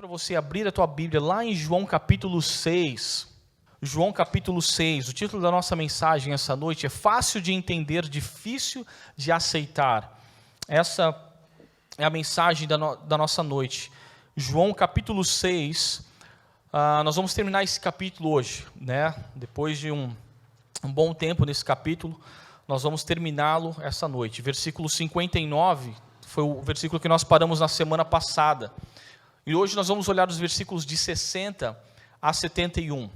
para você abrir a tua Bíblia lá em João capítulo 6. João capítulo 6, o título da nossa mensagem essa noite é Fácil de entender, difícil de aceitar. Essa é a mensagem da nossa noite. João capítulo 6, nós vamos terminar esse capítulo hoje, né? Depois de um bom tempo nesse capítulo, nós vamos terminá-lo essa noite. Versículo 59 foi o versículo que nós paramos na semana passada. E hoje nós vamos olhar os versículos de 60 a 71.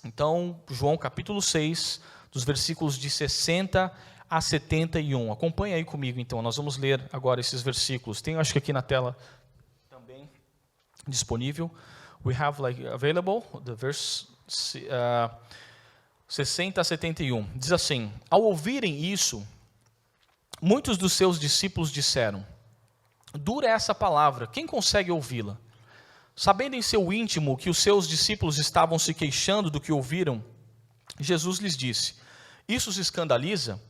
Então, João capítulo 6, dos versículos de 60 a 71. Acompanha aí comigo, então. Nós vamos ler agora esses versículos. Tem, acho que aqui na tela também disponível. We have available the verse 60 a 71. Diz assim: Ao ouvirem isso, muitos dos seus discípulos disseram: Dura é essa palavra, quem consegue ouvi-la? Sabendo em seu íntimo que os seus discípulos estavam se queixando do que ouviram, Jesus lhes disse: Isso os escandaliza?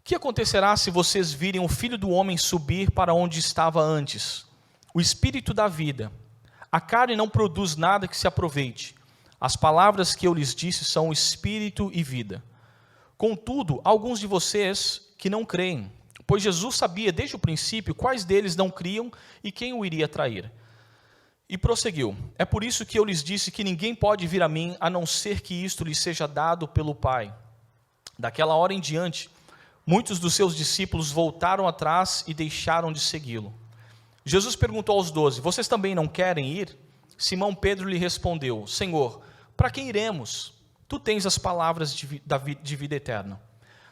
Que acontecerá se vocês virem o Filho do Homem subir para onde estava antes? O Espírito da vida. A carne não produz nada que se aproveite. As palavras que eu lhes disse são Espírito e vida. Contudo, alguns de vocês que não creem, pois Jesus sabia desde o princípio quais deles não criam e quem o iria trair. E prosseguiu: É por isso que eu lhes disse que ninguém pode vir a mim, a não ser que isto lhe seja dado pelo Pai. Daquela hora em diante, muitos dos seus discípulos voltaram atrás e deixaram de segui-lo. Jesus perguntou aos 12: Vocês também não querem ir? Simão Pedro lhe respondeu: Senhor, para quem iremos? Tu tens as palavras de vida eterna.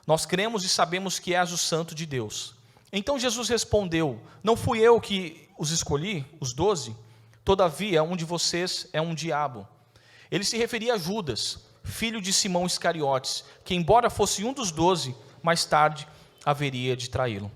Nós cremos e sabemos que és o Santo de Deus. Então Jesus respondeu: Não fui eu que os escolhi, os 12? Todavia, um de vocês é um diabo. Ele se referia a Judas, filho de Simão Iscariotes, que embora fosse um dos 12, mais tarde haveria de traí-lo.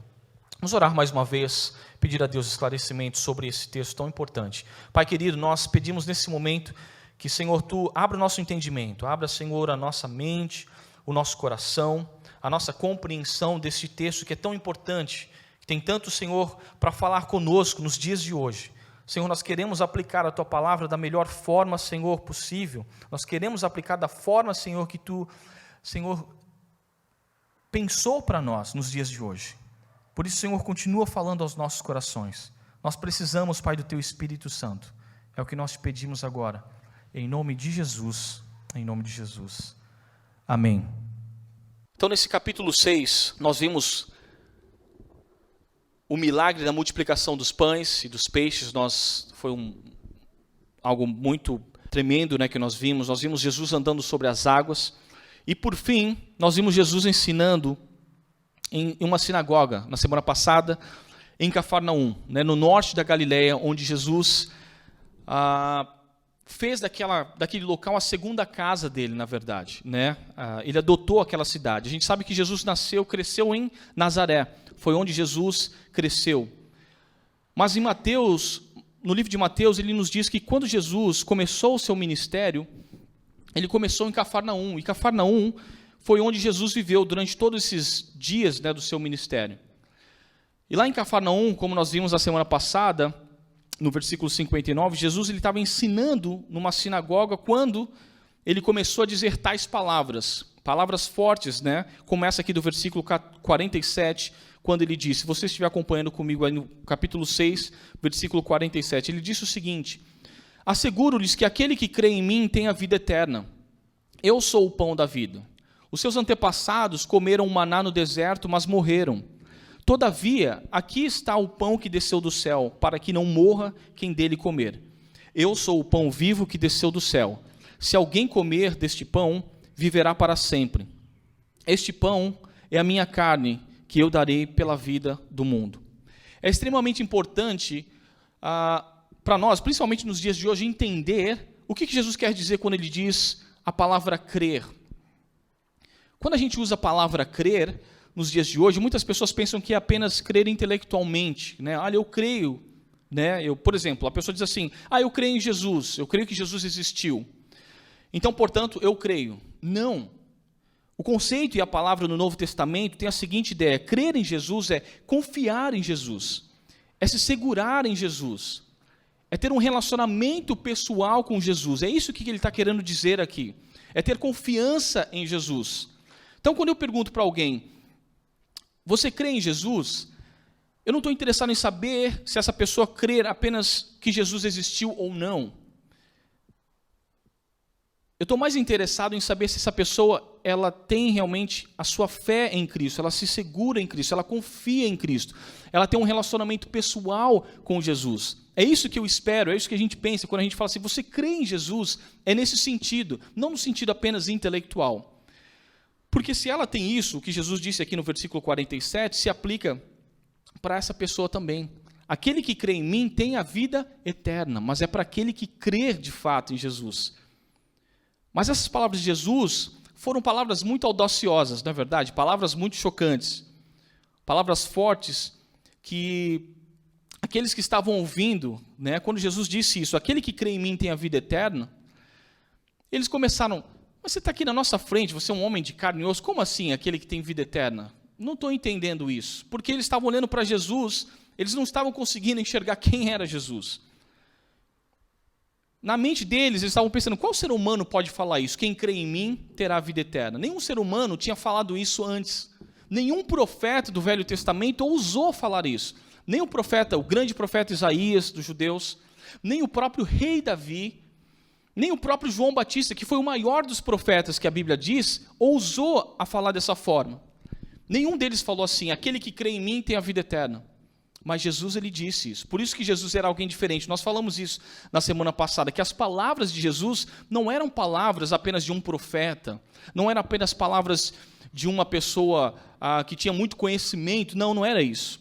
Vamos orar mais uma vez, pedir a Deus esclarecimento sobre esse texto tão importante. Pai querido, nós pedimos nesse momento que, Senhor, Tu abra o nosso entendimento, abra, Senhor, a nossa mente, o nosso coração, a nossa compreensão desse texto que é tão importante, que tem tanto, Senhor, para falar conosco nos dias de hoje. Senhor, nós queremos aplicar a Tua palavra da melhor forma, Senhor, possível. Nós queremos aplicar da forma, Senhor, que Tu, Senhor, pensou para nós nos dias de hoje. Por isso, Senhor, continua falando aos nossos corações. Nós precisamos, Pai, do Teu Espírito Santo. É o que nós te pedimos agora. Em nome de Jesus. Em nome de Jesus. Amém. Então, nesse capítulo 6, nós vimos o milagre da multiplicação dos pães e dos peixes. Foi algo muito tremendo, né, que nós vimos. Nós vimos Jesus andando sobre as águas. E, por fim, nós vimos Jesus ensinando em uma sinagoga, na semana passada, em Cafarnaum, né, no norte da Galileia, onde Jesus fez daquele local a segunda casa dele, na verdade, né? Ele adotou aquela cidade. A gente sabe que Jesus cresceu em Nazaré, foi onde Jesus cresceu. Mas em Mateus, no livro de Mateus, ele nos diz que quando Jesus começou o seu ministério, ele começou em Cafarnaum, e Cafarnaum foi onde Jesus viveu durante todos esses dias, né, do seu ministério. E lá em Cafarnaum, como nós vimos na semana passada, no versículo 59, Jesus estava ensinando numa sinagoga quando ele começou a dizer tais palavras fortes, né? Começa aqui do versículo 47, quando ele disse, se você estiver acompanhando comigo aí no capítulo 6, versículo 47, ele disse o seguinte: Asseguro-lhes que aquele que crê em mim tem a vida eterna. Eu sou o pão da vida. Os seus antepassados comeram maná no deserto, mas morreram. Todavia, aqui está o pão que desceu do céu, para que não morra quem dele comer. Eu sou o pão vivo que desceu do céu. Se alguém comer deste pão, viverá para sempre. Este pão é a minha carne, que eu darei pela vida do mundo. É extremamente importante para nós, principalmente nos dias de hoje, entender o que Jesus quer dizer quando ele diz a palavra crer. Quando a gente usa a palavra crer, nos dias de hoje, muitas pessoas pensam que é apenas crer intelectualmente, né? Olha, eu creio, né? Por exemplo, a pessoa diz assim: eu creio em Jesus, eu creio que Jesus existiu. Então, portanto, eu creio. Não. O conceito e a palavra no Novo Testamento tem a seguinte ideia: crer em Jesus é confiar em Jesus, é se segurar em Jesus, É ter um relacionamento pessoal com Jesus. É isso que ele está querendo dizer aqui. É ter confiança em Jesus. Então, quando eu pergunto para alguém, você crê em Jesus? Eu não estou interessado em saber se essa pessoa crê apenas que Jesus existiu ou não. Eu estou mais interessado em saber se essa pessoa ela tem realmente a sua fé em Cristo, ela se segura em Cristo, ela confia em Cristo, ela tem um relacionamento pessoal com Jesus. É isso que eu espero, é isso que a gente pensa quando a gente fala assim, você crê em Jesus? É nesse sentido, não no sentido apenas intelectual. Porque se ela tem isso, o que Jesus disse aqui no versículo 47, se aplica para essa pessoa também. Aquele que crê em mim tem a vida eterna, mas é para aquele que crer de fato em Jesus. Mas essas palavras de Jesus foram palavras muito audaciosas, não é verdade? Palavras muito chocantes. Palavras fortes que aqueles que estavam ouvindo, né, quando Jesus disse isso, aquele que crê em mim tem a vida eterna, eles começaram, mas você está aqui na nossa frente, você é um homem de carne e osso, como assim aquele que tem vida eterna? Não estou entendendo isso. Porque eles estavam olhando para Jesus, eles não estavam conseguindo enxergar quem era Jesus. Na mente deles, eles estavam pensando, qual ser humano pode falar isso? Quem crê em mim terá vida eterna. Nenhum ser humano tinha falado isso antes. Nenhum profeta do Velho Testamento ousou falar isso. Nem o profeta, o grande profeta Isaías dos judeus, nem o próprio rei Davi, nem o próprio João Batista, que foi o maior dos profetas que a Bíblia diz, ousou a falar dessa forma. Nenhum deles falou assim, aquele que crê em mim tem a vida eterna. Mas Jesus, ele disse isso. Por isso que Jesus era alguém diferente. Nós falamos isso na semana passada, que as palavras de Jesus não eram palavras apenas de um profeta, não eram apenas palavras de uma pessoa que tinha muito conhecimento. Não, não era isso.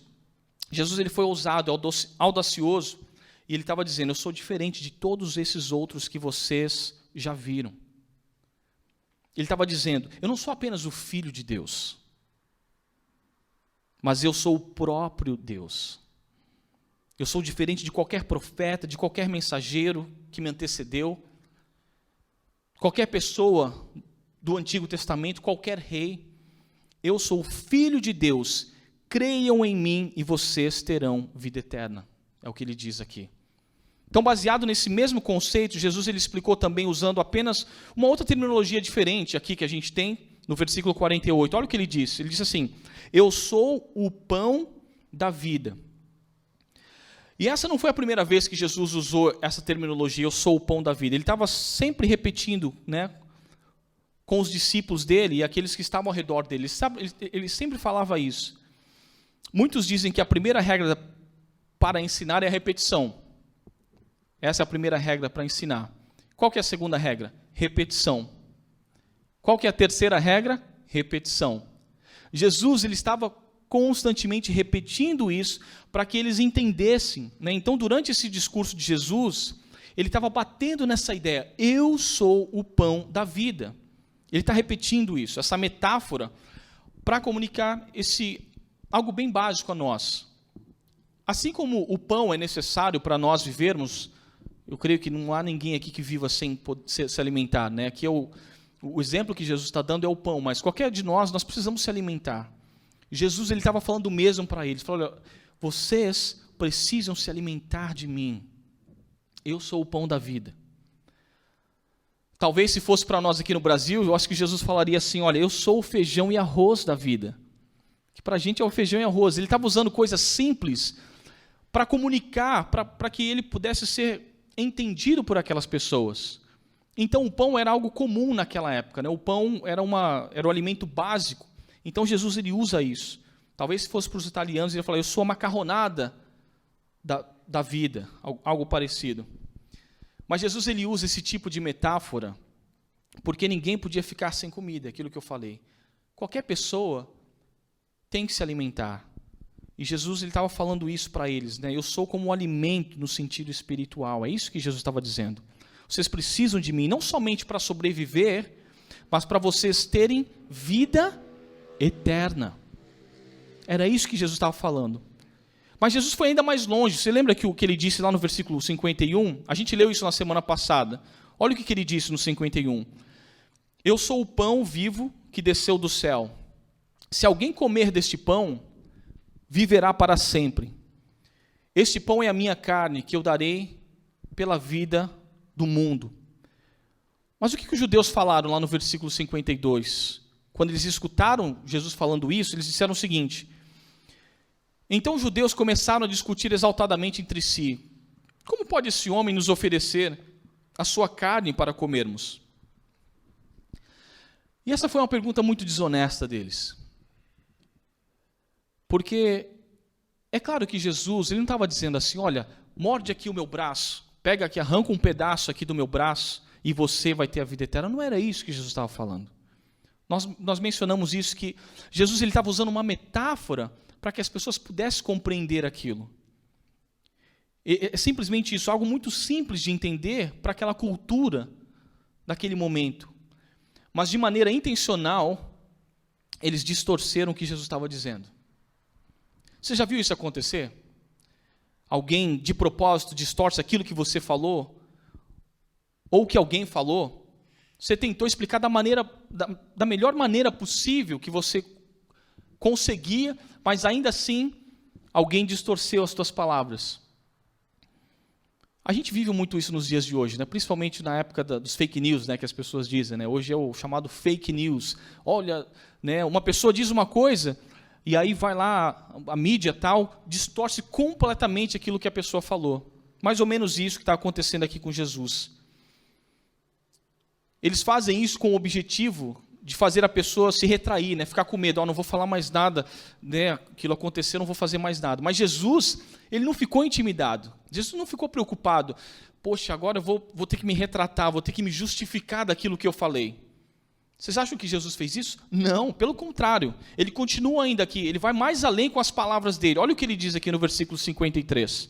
Jesus, ele foi ousado, audacioso, e ele estava dizendo, eu sou diferente de todos esses outros que vocês já viram. Ele estava dizendo, eu não sou apenas o Filho de Deus, mas eu sou o próprio Deus. Eu sou diferente de qualquer profeta, de qualquer mensageiro que me antecedeu, qualquer pessoa do Antigo Testamento, qualquer rei. Eu sou o Filho de Deus, creiam em mim e vocês terão vida eterna. É o que ele diz aqui. Então, baseado nesse mesmo conceito, Jesus ele explicou também usando apenas uma outra terminologia diferente aqui que a gente tem no versículo 48. Olha o que ele disse. Ele disse assim, eu sou o pão da vida. E essa não foi a primeira vez que Jesus usou essa terminologia, eu sou o pão da vida. Ele estava sempre repetindo, né, com os discípulos dele e aqueles que estavam ao redor dele. Ele sempre falava isso. Muitos dizem que a primeira regra para ensinar é a repetição. Essa é a primeira regra para ensinar. Qual que é a segunda regra? Repetição. Qual que é a terceira regra? Repetição. Jesus ele estava constantemente repetindo isso para que eles entendessem, né? Então, durante esse discurso de Jesus, ele estava batendo nessa ideia, eu sou o pão da vida. Ele está repetindo isso, essa metáfora, para comunicar algo bem básico a nós. Assim como o pão é necessário para nós vivermos, eu creio que não há ninguém aqui que viva sem se alimentar, né? Aqui é o exemplo que Jesus está dando é o pão, mas qualquer de nós precisamos se alimentar. Jesus ele estava falando o mesmo para eles. Falou, olha, vocês precisam se alimentar de mim. Eu sou o pão da vida. Talvez se fosse para nós aqui no Brasil, eu acho que Jesus falaria assim, olha, eu sou o feijão e arroz da vida. Que para a gente é o feijão e arroz. Ele estava usando coisas simples para comunicar, para que ele pudesse ser entendido por aquelas pessoas. Então o pão era algo comum naquela época, né? O pão era o alimento básico. Então Jesus ele usa isso. Talvez se fosse para os italianos, ele ia falar, eu sou a macarronada da vida, algo parecido. Mas Jesus ele usa esse tipo de metáfora porque ninguém podia ficar sem comida, aquilo que eu falei. Qualquer pessoa tem que se alimentar. E Jesus ele estava falando isso para eles, né? Eu sou como um alimento no sentido espiritual. É isso que Jesus estava dizendo. Vocês precisam de mim, não somente para sobreviver, mas para vocês terem vida eterna. Era isso que Jesus estava falando. Mas Jesus foi ainda mais longe. Você lembra que o que ele disse lá no versículo 51? A gente leu isso na semana passada. Olha o que ele disse no 51. Eu sou o pão vivo que desceu do céu. Se alguém comer deste pão, viverá para sempre. Este pão é a minha carne, que eu darei pela vida do mundo. Mas o que os judeus falaram lá no versículo 52? Quando eles escutaram Jesus falando isso, eles disseram o seguinte: então os judeus começaram a discutir exaltadamente entre si: como pode esse homem nos oferecer a sua carne para comermos? E essa foi uma pergunta muito desonesta deles. Porque é claro que Jesus, ele não estava dizendo assim: olha, morde aqui o meu braço, pega aqui, arranca um pedaço aqui do meu braço e você vai ter a vida eterna. Não era isso que Jesus estava falando. Nós mencionamos isso, que Jesus ele estava usando uma metáfora para que as pessoas pudessem compreender aquilo. É simplesmente isso, algo muito simples de entender para aquela cultura daquele momento. Mas de maneira intencional, eles distorceram o que Jesus estava dizendo. Você já viu isso acontecer? Alguém de propósito distorce aquilo que você falou, ou que alguém falou. Você tentou explicar da melhor maneira possível que você conseguia, mas ainda assim alguém distorceu as tuas palavras. A gente vive muito isso nos dias de hoje, né? Principalmente na época dos fake news, né, que as pessoas dizem, né? Hoje é o chamado fake news. Olha, né, uma pessoa diz uma coisa e aí vai lá, a mídia tal, distorce completamente aquilo que a pessoa falou. Mais ou menos isso que está acontecendo aqui com Jesus. Eles fazem isso com o objetivo de fazer a pessoa se retrair, né? Ficar com medo, não vou falar mais nada, né? Aquilo aconteceu, não vou fazer mais nada. Mas Jesus, ele não ficou intimidado. Jesus não ficou preocupado. Poxa, agora eu vou ter que me retratar, vou ter que me justificar daquilo que eu falei. Vocês acham que Jesus fez isso? Não, pelo contrário. Ele continua ainda aqui, ele vai mais além com as palavras dele. Olha o que ele diz aqui no versículo 53.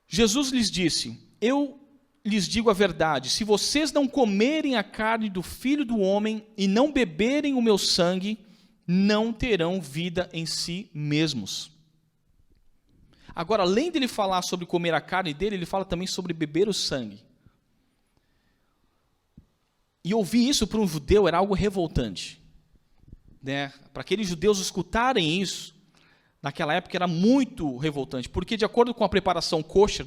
Jesus lhes disse: eu lhes digo a verdade, se vocês não comerem a carne do Filho do Homem e não beberem o meu sangue, não terão vida em si mesmos. Agora, além dele falar sobre comer a carne dele, ele fala também sobre beber o sangue. E ouvir isso para um judeu era algo revoltante, né? Para aqueles judeus escutarem isso, naquela época era muito revoltante, porque de acordo com a preparação kosher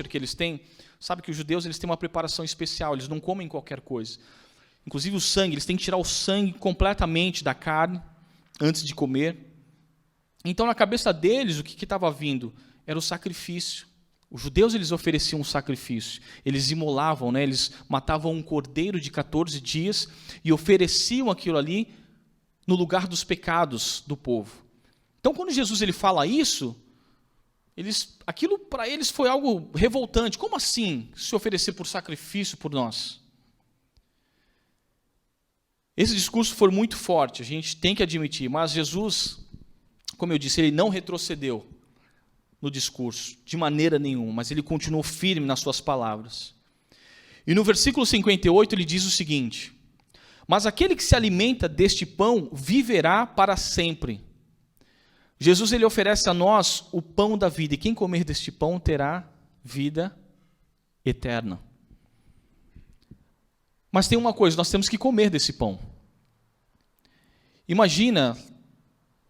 que eles têm, sabe que os judeus eles têm uma preparação especial, eles não comem qualquer coisa. Inclusive o sangue, eles têm que tirar o sangue completamente da carne antes de comer. Então na cabeça deles o que estava vindo era o sacrifício. Os judeus eles ofereciam um sacrifício, eles imolavam, né? Eles matavam um cordeiro de 14 dias e ofereciam aquilo ali no lugar dos pecados do povo. Então quando Jesus ele fala isso, aquilo para eles foi algo revoltante. Como assim se oferecer por sacrifício por nós? Esse discurso foi muito forte, a gente tem que admitir, mas Jesus, como eu disse, ele não retrocedeu no discurso, de maneira nenhuma, mas ele continuou firme nas suas palavras. E no versículo 58 ele diz o seguinte: mas aquele que se alimenta deste pão viverá para sempre. Jesus ele oferece a nós o pão da vida, e quem comer deste pão terá vida eterna. Mas tem uma coisa, nós temos que comer desse pão. Imagina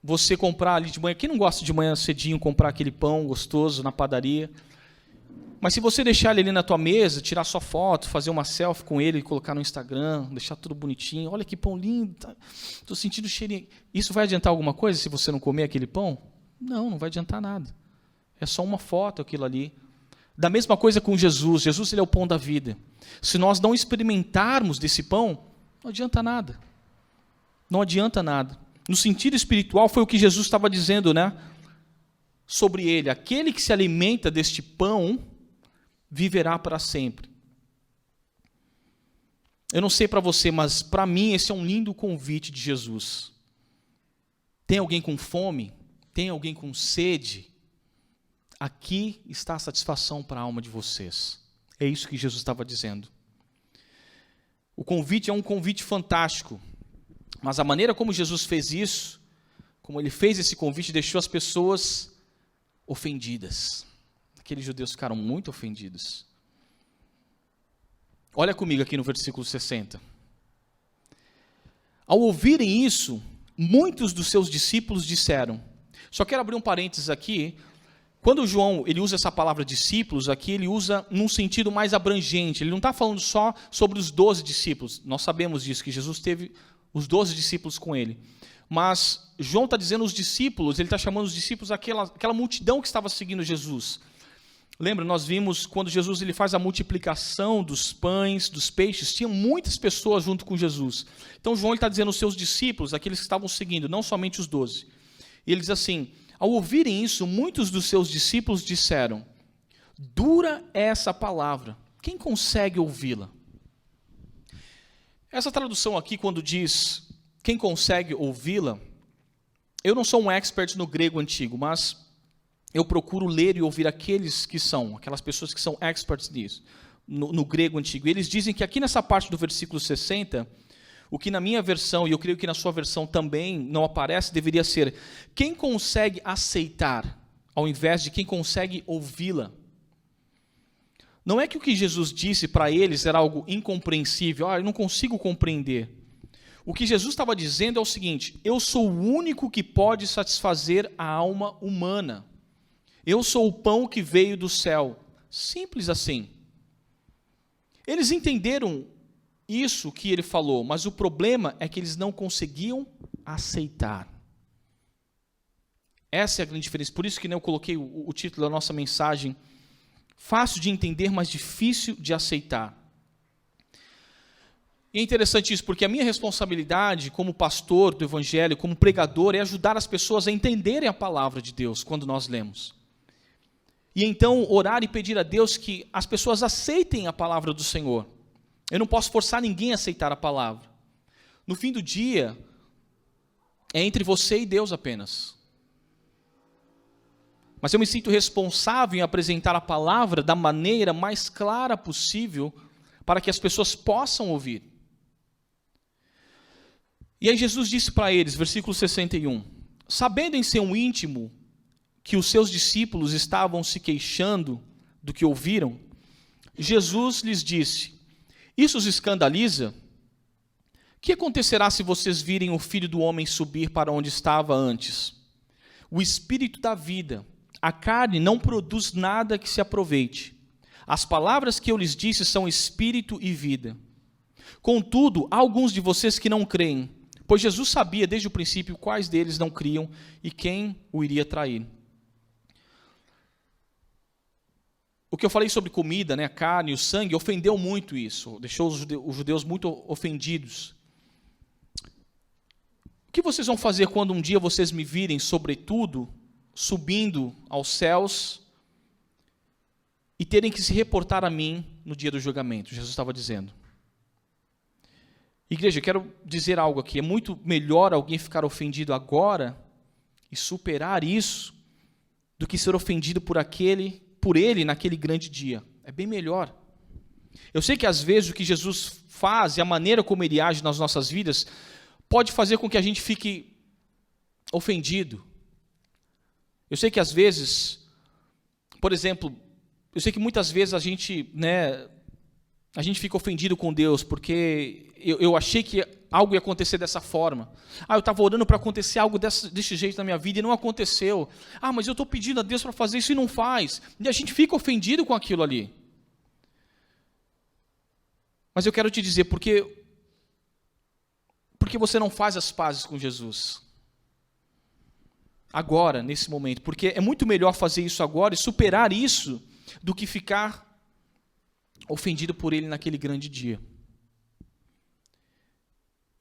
você comprar ali de manhã, quem não gosta de manhã cedinho comprar aquele pão gostoso na padaria? Mas se você deixar ele ali na tua mesa, tirar sua foto, fazer uma selfie com ele, colocar no Instagram, deixar tudo bonitinho, olha que pão lindo, estou sentindo o cheirinho. Isso vai adiantar alguma coisa se você não comer aquele pão? Não, não vai adiantar nada. É só uma foto aquilo ali. Da mesma coisa com Jesus. Jesus ele é o pão da vida. Se nós não experimentarmos desse pão, não adianta nada. Não adianta nada. No sentido espiritual foi o que Jesus estava dizendo, né? Sobre ele, aquele que se alimenta deste pão viverá para sempre. Eu não sei para você, mas para mim esse é um lindo convite de Jesus. Tem alguém com fome? Tem alguém com sede? Aqui está a satisfação para a alma de vocês. É isso que Jesus estava dizendo. O convite é um convite fantástico. Mas a maneira como Jesus fez isso, como ele fez esse convite, deixou as pessoas ofendidas. Aqueles judeus ficaram muito ofendidos. Olha comigo aqui no versículo 60. Ao ouvirem isso, muitos dos seus discípulos disseram, só quero abrir um parênteses aqui, quando João ele usa essa palavra discípulos, aqui ele usa num sentido mais abrangente. Ele não está falando só sobre os 12 discípulos. Nós sabemos disso, que Jesus teve os 12 discípulos com ele. Mas João está dizendo os discípulos, ele está chamando os discípulos aquela multidão que estava seguindo Jesus. Lembra, nós vimos quando Jesus ele faz a multiplicação dos pães, dos peixes, tinha muitas pessoas junto com Jesus. Então João está dizendo os seus discípulos, aqueles que estavam seguindo, não somente os 12. E ele diz assim, ao ouvirem isso, muitos dos seus discípulos disseram, dura é essa palavra, quem consegue ouvi-la? Essa tradução aqui, quando diz, quem consegue ouvi-la, eu não sou um expert no grego antigo, mas eu procuro ler e ouvir aquelas pessoas que são experts nisso, no grego antigo. E eles dizem que aqui nessa parte do versículo 60, o que na minha versão, e eu creio que na sua versão também não aparece, deveria ser, quem consegue aceitar, ao invés de quem consegue ouvi-la. Não é que o que Jesus disse para eles era algo incompreensível, eu não consigo compreender. O que Jesus estava dizendo é o seguinte, eu sou o único que pode satisfazer a alma humana. Eu sou o pão que veio do céu. Simples assim. Eles entenderam isso que ele falou, mas o problema é que eles não conseguiam aceitar. Essa é a grande diferença. Por isso que eu coloquei o título da nossa mensagem, fácil de entender, mas difícil de aceitar. E é interessante isso, porque a minha responsabilidade como pastor do Evangelho, como pregador, é ajudar as pessoas a entenderem a palavra de Deus quando nós lemos. E então orar e pedir a Deus que as pessoas aceitem a palavra do Senhor. Eu não posso forçar ninguém a aceitar a palavra. No fim do dia, é entre você e Deus apenas. Mas eu me sinto responsável em apresentar a palavra da maneira mais clara possível para que as pessoas possam ouvir. E aí Jesus disse para eles, versículo 61, sabendo em seu íntimo que os seus discípulos estavam se queixando do que ouviram, Jesus lhes disse, isso os escandaliza? O que acontecerá se vocês virem o Filho do Homem subir para onde estava antes? O Espírito da vida, a carne não produz nada que se aproveite. As palavras que eu lhes disse são Espírito e vida. Contudo, há alguns de vocês que não creem, pois Jesus sabia desde o princípio quais deles não criam e quem o iria trair. O que eu falei sobre comida, a carne, o sangue, ofendeu muito isso, deixou os judeus muito ofendidos. O que vocês vão fazer quando um dia vocês me virem, sobretudo, subindo aos céus e terem que se reportar a mim no dia do julgamento? Jesus estava dizendo. Igreja, eu quero dizer algo aqui, é muito melhor alguém ficar ofendido agora e superar isso do que ser ofendido por ele naquele grande dia. É bem melhor. Eu sei que às vezes o que Jesus faz e a maneira como ele age nas nossas vidas pode fazer com que a gente fique ofendido. Eu sei que às vezes, por exemplo, eu sei que muitas vezes a gente fica ofendido com Deus porque eu achei que algo ia acontecer dessa forma. Eu estava orando para acontecer algo desse jeito na minha vida e não aconteceu. Mas eu estou pedindo a Deus para fazer isso e não faz. E a gente fica ofendido com aquilo ali. Mas eu quero te dizer, porque você não faz as pazes com Jesus? Agora, nesse momento. Porque é muito melhor fazer isso agora e superar isso do que ficar ofendido por ele naquele grande dia.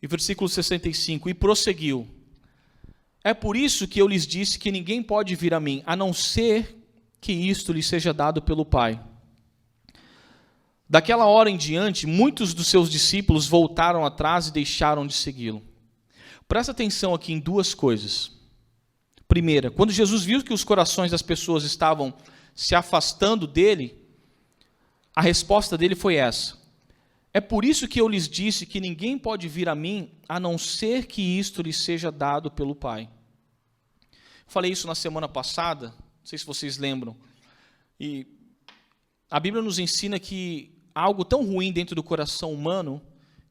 E versículo 65, e prosseguiu, é por isso que eu lhes disse que ninguém pode vir a mim, a não ser que isto lhe seja dado pelo Pai. Daquela hora em diante, muitos dos seus discípulos voltaram atrás e deixaram de segui-lo. Presta atenção aqui em duas coisas. Primeira, quando Jesus viu que os corações das pessoas estavam se afastando dele, a resposta dele foi essa. É por isso que eu lhes disse que ninguém pode vir a mim, a não ser que isto lhe seja dado pelo Pai. Falei isso na semana passada, não sei se vocês lembram. E a Bíblia nos ensina que há algo tão ruim dentro do coração humano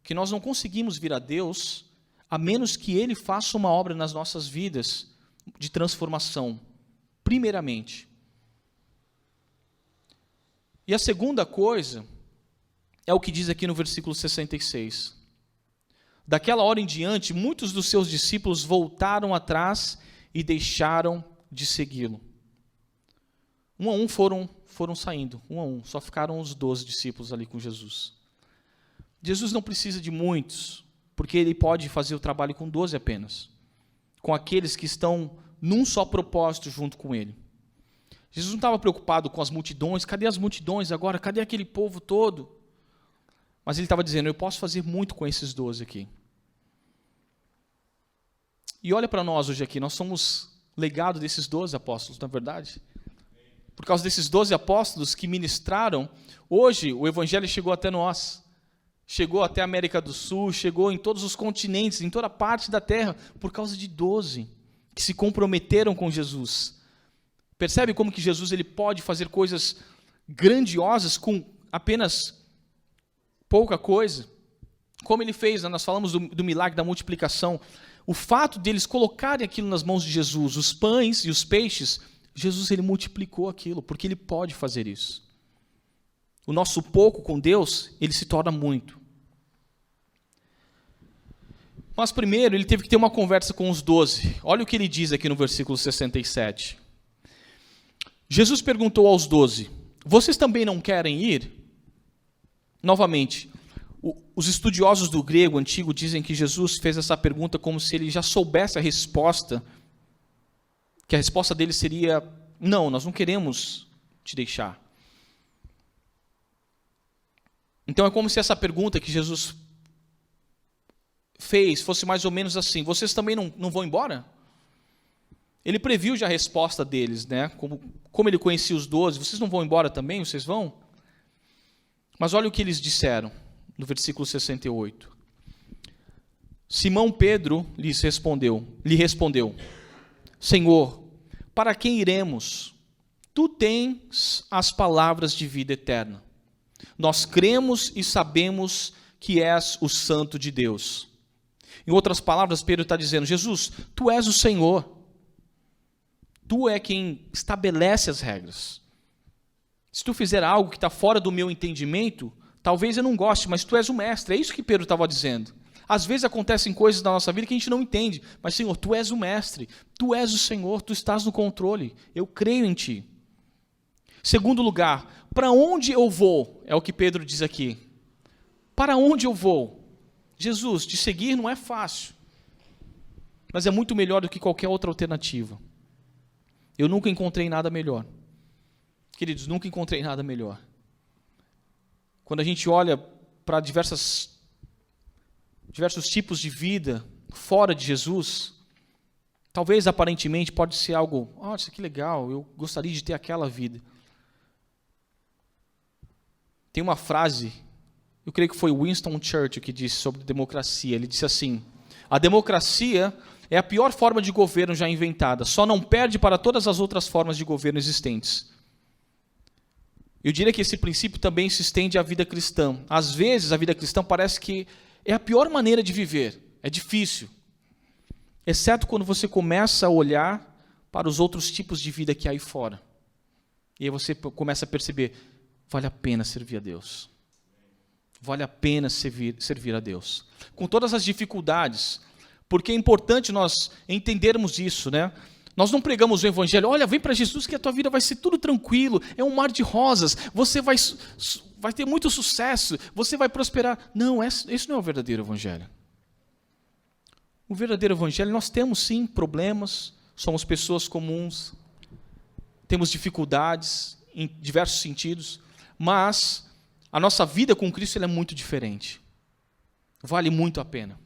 que nós não conseguimos vir a Deus a menos que Ele faça uma obra nas nossas vidas de transformação, primeiramente. E a segunda coisa é o que diz aqui no versículo 66. Daquela hora em diante, muitos dos seus discípulos voltaram atrás e deixaram de segui-lo. Um a um foram saindo, um a um. Só ficaram os 12 discípulos ali com Jesus. Jesus não precisa de muitos, porque ele pode fazer o trabalho com 12 apenas. Com aqueles que estão num só propósito junto com ele. Jesus não estava preocupado com as multidões. Cadê as multidões agora? Cadê aquele povo todo? Mas ele estava dizendo, eu posso fazer muito com esses 12 aqui. E olha para nós hoje aqui, nós somos legado desses 12 apóstolos, não é verdade? Por causa desses 12 apóstolos que ministraram, hoje o evangelho chegou até nós. Chegou até a América do Sul, chegou em todos os continentes, em toda parte da terra, por causa de 12 que se comprometeram com Jesus. Percebe como que Jesus ele pode fazer coisas grandiosas com apenas pouca coisa? Como ele fez, nós falamos do milagre da multiplicação. O fato deles colocarem aquilo nas mãos de Jesus, os pães e os peixes, Jesus ele multiplicou aquilo, porque ele pode fazer isso. O nosso pouco com Deus, ele se torna muito. Mas primeiro, ele teve que ter uma conversa com os 12. Olha o que ele diz aqui no versículo 67. Jesus perguntou aos 12, vocês também não querem ir? Novamente, os estudiosos do grego antigo dizem que Jesus fez essa pergunta como se ele já soubesse a resposta, que a resposta dele seria, não, nós não queremos te deixar. Então é como se essa pergunta que Jesus fez fosse mais ou menos assim, vocês também não vão embora? Ele previu já a resposta deles, né? Como ele conhecia os 12, vocês não vão embora também? Vocês vão? Mas olha o que eles disseram, no versículo 68. Simão Pedro lhe respondeu, Senhor, para quem iremos? Tu tens as palavras de vida eterna. Nós cremos e sabemos que és o Santo de Deus. Em outras palavras, Pedro está dizendo, Jesus, tu és o Senhor. Tu é quem estabelece as regras. Se tu fizer algo que está fora do meu entendimento, talvez eu não goste, mas tu és o mestre. É isso que Pedro estava dizendo. Às vezes acontecem coisas na nossa vida que a gente não entende, mas Senhor, tu és o mestre, tu és o Senhor, tu estás no controle, eu creio em ti. Segundo lugar, para onde eu vou? É o que Pedro diz aqui. Para onde eu vou? Jesus, te seguir não é fácil, mas é muito melhor do que qualquer outra alternativa. Eu nunca encontrei nada melhor. Queridos, nunca encontrei nada melhor. Quando a gente olha para diversos tipos de vida fora de Jesus, talvez aparentemente pode ser algo, isso aqui é legal, eu gostaria de ter aquela vida. Tem uma frase, eu creio que foi Winston Churchill que disse sobre democracia. Ele disse assim, a democracia é a pior forma de governo já inventada, só não perde para todas as outras formas de governo existentes. Eu diria que esse princípio também se estende à vida cristã. Às vezes a vida cristã parece que é a pior maneira de viver, é difícil. Exceto quando você começa a olhar para os outros tipos de vida que há aí fora. E aí você começa a perceber, vale a pena servir a Deus. Vale a pena servir a Deus. Com todas as dificuldades, porque é importante nós entendermos isso, né? Nós não pregamos o evangelho, olha, vem para Jesus que a tua vida vai ser tudo tranquilo, é um mar de rosas, você vai ter muito sucesso, você vai prosperar. Não, esse não é o verdadeiro evangelho. O verdadeiro evangelho, nós temos sim problemas, somos pessoas comuns, temos dificuldades em diversos sentidos, mas a nossa vida com Cristo ela é muito diferente. Vale muito a pena.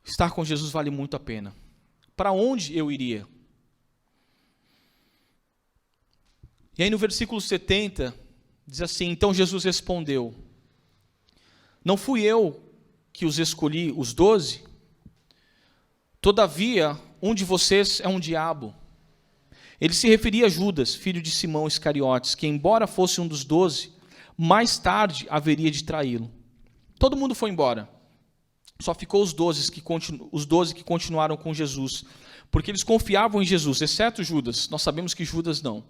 Estar com Jesus vale muito a pena. Para onde eu iria? E aí no versículo 70, diz assim, então Jesus respondeu, não fui eu que os escolhi, os 12? Todavia, um de vocês é um diabo. Ele se referia a Judas, filho de Simão Iscariotes, que embora fosse um dos 12, mais tarde haveria de traí-lo. Todo mundo foi embora. Só ficou os 12 que continuaram com Jesus, porque eles confiavam em Jesus, exceto Judas. Nós sabemos que Judas não.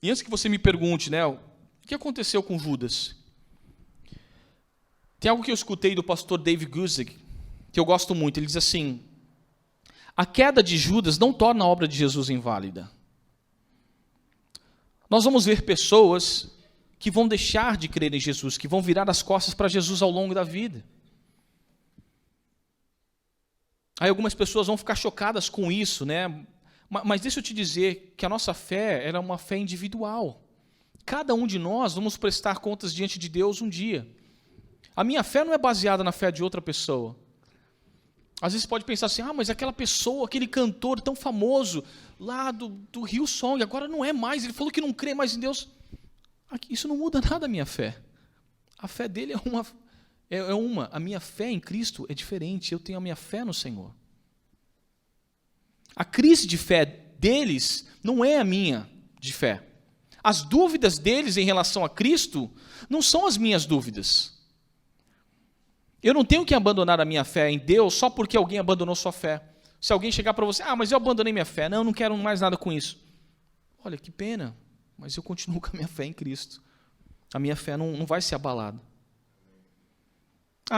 E antes que você me pergunte, né, o que aconteceu com Judas? Tem algo que eu escutei do pastor Dave Guzik, que eu gosto muito. Ele diz assim: a queda de Judas não torna a obra de Jesus inválida. Nós vamos ver pessoas que vão deixar de crer em Jesus, que vão virar as costas para Jesus ao longo da vida. Aí algumas pessoas vão ficar chocadas com isso, né? Mas deixa eu te dizer que a nossa fé era uma fé individual. Cada um de nós vamos prestar contas diante de Deus um dia. A minha fé não é baseada na fé de outra pessoa. Às vezes você pode pensar assim, mas aquela pessoa, aquele cantor tão famoso, lá do Hillsong, agora não é mais, ele falou que não crê mais em Deus. Isso não muda nada a minha fé. A fé dele é uma. A minha fé em Cristo é diferente, eu tenho a minha fé no Senhor. A crise de fé deles não é a minha de fé. As dúvidas deles em relação a Cristo não são as minhas dúvidas. Eu não tenho que abandonar a minha fé em Deus só porque alguém abandonou sua fé. Se alguém chegar para você, mas eu abandonei minha fé. Não quero mais nada com isso. Olha, que pena, mas eu continuo com a minha fé em Cristo. A minha fé não vai ser abalada.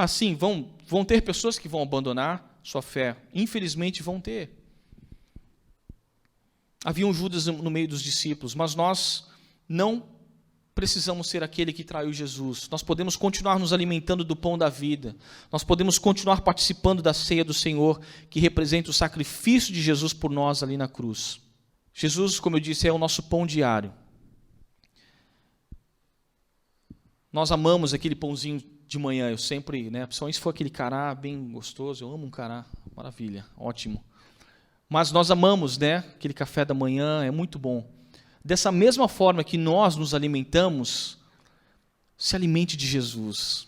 Sim, vão ter pessoas que vão abandonar sua fé. Infelizmente vão ter. Havia um Judas no meio dos discípulos, mas nós não precisamos ser aquele que traiu Jesus. Nós podemos continuar nos alimentando do pão da vida. Nós podemos continuar participando da ceia do Senhor, que representa o sacrifício de Jesus por nós ali na cruz. Jesus, como eu disse, é o nosso pão diário. Nós amamos aquele pãozinho de manhã. Eu sempre, principalmente se for aquele cará bem gostoso, eu amo um cará, maravilha, ótimo. Mas nós amamos, aquele café da manhã, é muito bom. Dessa mesma forma que nós nos alimentamos, se alimente de Jesus.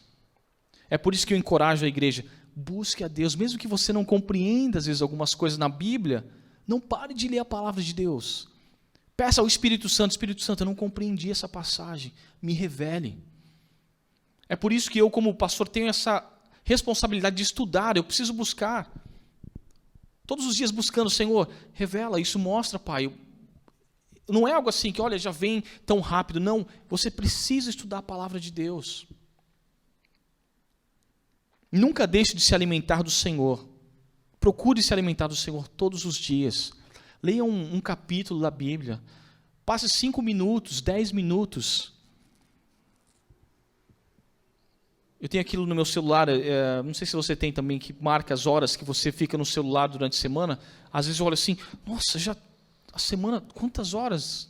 É por isso que eu encorajo a igreja, busque a Deus, mesmo que você não compreenda às vezes algumas coisas na Bíblia, não pare de ler a palavra de Deus. Peça ao Espírito Santo, eu não compreendi essa passagem, me revele. É por isso que eu, como pastor, tenho essa responsabilidade de estudar, eu preciso buscar. Todos os dias buscando, Senhor, revela, isso mostra, Pai. Não é algo assim que, olha, já vem tão rápido. Não, você precisa estudar a palavra de Deus. Nunca deixe de se alimentar do Senhor. Procure se alimentar do Senhor todos os dias. Leia um capítulo da Bíblia. Passe 5 minutos, 10 minutos. Eu tenho aquilo no meu celular, não sei se você tem também, que marca as horas que você fica no celular durante a semana. Às vezes eu olho assim, nossa, já a semana, quantas horas?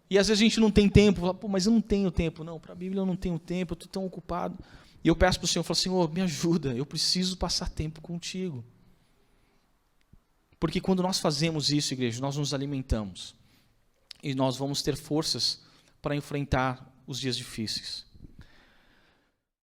E às vezes a gente não tem tempo, fala, mas eu não tenho tempo. Não, para a Bíblia eu não tenho tempo, eu estou tão ocupado. E eu peço para o Senhor, falo, Senhor, me ajuda, eu preciso passar tempo contigo. Porque quando nós fazemos isso, igreja, nós nos alimentamos. E nós vamos ter forças para enfrentar os dias difíceis.